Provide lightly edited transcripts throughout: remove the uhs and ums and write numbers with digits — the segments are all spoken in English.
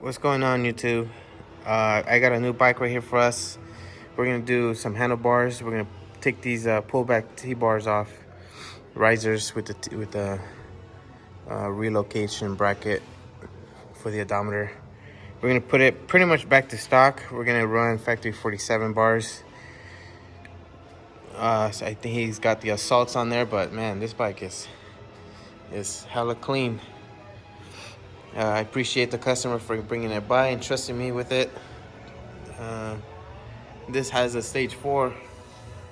What's going on, YouTube? I got a new bike right here for us. We're gonna do some handlebars. We're gonna take these pullback T-bars off, risers with the relocation bracket for the odometer. We're gonna put it pretty much back to stock. We're gonna run factory 47 bars. So I think he's got the assaults on there, but man, this bike is hella clean. I appreciate the customer for bringing it by and trusting me with it. This has a stage 4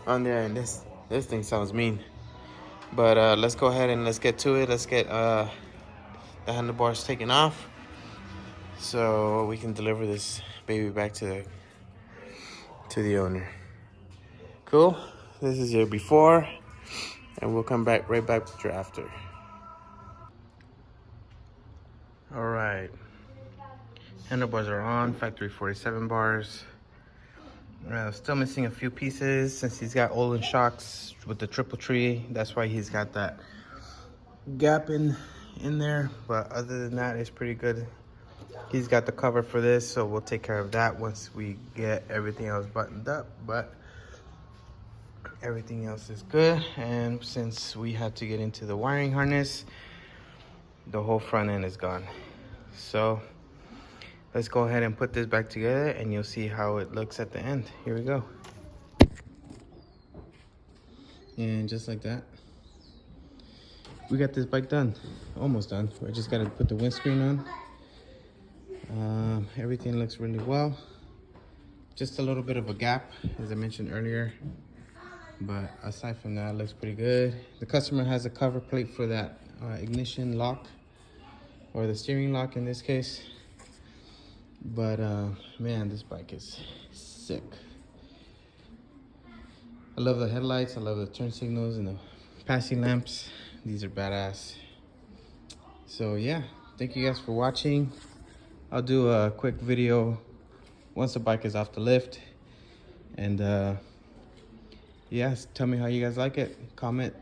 on there, and this thing sounds mean. But let's go ahead and let's get to it. Let's get the handlebars taken off so we can deliver this baby back to the owner. Cool. This is your before, and we'll come back right back with your after. All right, handlebars are on, factory 47 bars. Still missing a few pieces since he's got Olin shocks with the triple tree. That's why he's got that gap in there, but other than that, it's pretty good. He's got the cover for this, so we'll take care of that once we get everything else buttoned up. But everything else is good, and since we had to get into the wiring harness, the whole front end is gone. So let's go ahead and put this back together, and you'll see how it looks at the end. Here we go. And just like that, we got this bike done. Almost done. I just got to put the windscreen on. Everything looks really well. Just a little bit of a gap, as I mentioned earlier. But aside from that, it looks pretty good. The customer has a cover plate for that ignition lock, or the steering lock in this case. But man, this bike is sick. I love the headlights, I love the turn signals and the passing lamps. These are badass. So yeah, thank you guys for watching. I'll do a quick video once the bike is off the lift. And yes, tell me how you guys like it. Comment